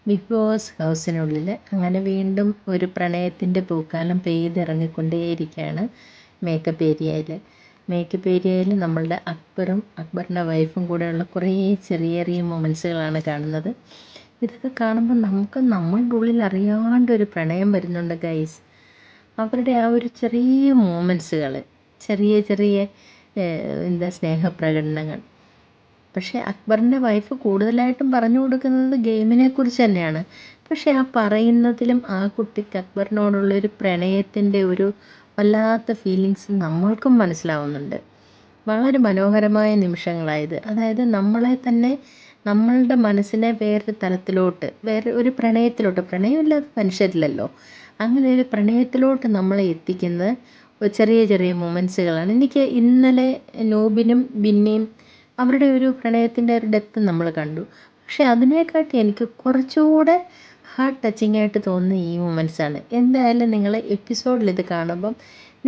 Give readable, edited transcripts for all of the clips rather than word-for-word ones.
Big boss ഹൗസിനുള്ളിൽ അങ്ങനെ വീണ്ടും ഒരു പ്രണയത്തിൻ്റെ പൂക്കാലം പെയ്തിറങ്ങിക്കൊണ്ടേയിരിക്കുകയാണ് മേക്കപ്പ് ഏരിയയിൽ. മേക്കപ്പ് ഏരിയയിൽ നമ്മളുടെ അക്ബറിൻ്റെ വൈഫും കൂടെയുള്ള കുറേ ചെറിയ ചെറിയ മൊമെൻറ്റ്സുകളാണ് കാണുന്നത്. ഇതൊക്കെ കാണുമ്പോൾ നമ്മളുടെ ഉള്ളിൽ അറിയാണ്ടൊരു പ്രണയം വരുന്നുണ്ട് ഗൈസ്. അവരുടെ ആ ഒരു ചെറിയ മൊമെൻറ്റ്സുകൾ, ചെറിയ ചെറിയ സ്നേഹപ്രകടനങ്ങൾ. പക്ഷേ അക്ബറിൻ്റെ വൈഫ് കൂടുതലായിട്ടും പറഞ്ഞു കൊടുക്കുന്നത് ഗെയിമിനെ കുറിച്ച് തന്നെയാണ്. പക്ഷേ ആ പറയുന്നതിലും ആ കുട്ടിക്ക് അക്ബറിനോടുള്ളൊരു പ്രണയത്തിൻ്റെ ഒരു വല്ലാത്ത ഫീലിങ്സ് നമ്മൾക്കും മനസ്സിലാവുന്നുണ്ട്. വളരെ മനോഹരമായ നിമിഷങ്ങളായത്. അതായത് നമ്മളെ തന്നെ, നമ്മളുടെ മനസ്സിനെ വേറൊരു തലത്തിലോട്ട്, വേറെ ഒരു പ്രണയത്തിലോട്ട്, പ്രണയമില്ലാത്ത മനുഷ്യരില്ലല്ലോ, അങ്ങനെ ഒരു പ്രണയത്തിലോട്ട് നമ്മളെ എത്തിക്കുന്നത് ചെറിയ ചെറിയ മൊമെൻറ്റ്സുകളാണ്. എനിക്ക് ഇന്നലെ നോബിനും ബിന്നിയും അവരുടെ ഒരു പ്രണയത്തിൻ്റെ ഒരു ഡെപ്ത് നമ്മൾ കണ്ടു. പക്ഷേ അതിനെക്കാട്ടി എനിക്ക് കുറച്ചുകൂടെ ഹാർട്ട് ടച്ചിങ് ആയിട്ട് തോന്നുന്ന ഈ മൊമെൻറ്റ്സാണ്. എന്തായാലും നിങ്ങൾ എപ്പിസോഡിൽ ഇത് കാണുമ്പം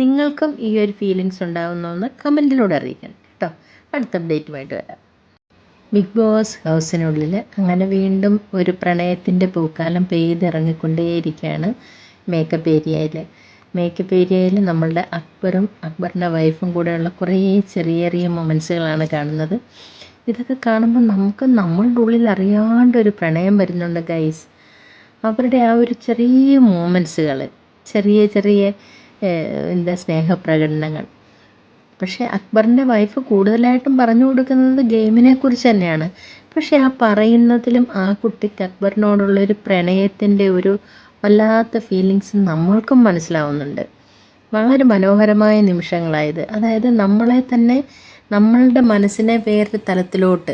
നിങ്ങൾക്കും ഈ ഒരു ഫീലിങ്സ് ഉണ്ടാകുന്നതെന്ന് കമൻറ്റിലൂടെ അറിയിക്കണം കേട്ടോ. അടുത്ത അപ്ഡേറ്റുമായിട്ട് വരാം. ബിഗ് ബോസ് ഹൗസിനുള്ളിൽ അങ്ങനെ വീണ്ടും ഒരു പ്രണയത്തിൻ്റെ പൂക്കാലം പെയ്തിറങ്ങിക്കൊണ്ടേയിരിക്കുകയാണ് മേക്കപ്പ് ഏരിയയിൽ നമ്മളുടെ അക്ബറിൻ്റെ വൈഫും കൂടെയുള്ള കുറേ ചെറിയ ചെറിയ മൊമെൻറ്റ്സുകളാണ് കാണുന്നത്. ഇതൊക്കെ കാണുമ്പോൾ നമ്മളുടെ ഉള്ളിൽ അറിയാണ്ടൊരു പ്രണയം വരുന്നുണ്ട് ഗൈസ്. അവരുടെ ആ ഒരു ചെറിയ മൊമെൻറ്റ്സുകൾ, ചെറിയ ചെറിയ സ്നേഹപ്രകടനങ്ങൾ. പക്ഷേ അക്ബറിൻ്റെ വൈഫ് കൂടുതലായിട്ടും പറഞ്ഞു കൊടുക്കുന്നത് ഗെയിമിനെ കുറിച്ച് തന്നെയാണ്. പക്ഷേ ആ പറയുന്നതിലും ആ കുട്ടിക്ക് അക്ബറിനോടുള്ളൊരു പ്രണയത്തിൻ്റെ ഒരു വല്ലാത്ത ഫീലിങ്സ് നമ്മൾക്കും മനസ്സിലാവുന്നുണ്ട്. വളരെ മനോഹരമായ നിമിഷങ്ങളായത്. അതായത് നമ്മളെ തന്നെ, നമ്മളുടെ മനസ്സിനെ വേറൊരു തലത്തിലോട്ട്,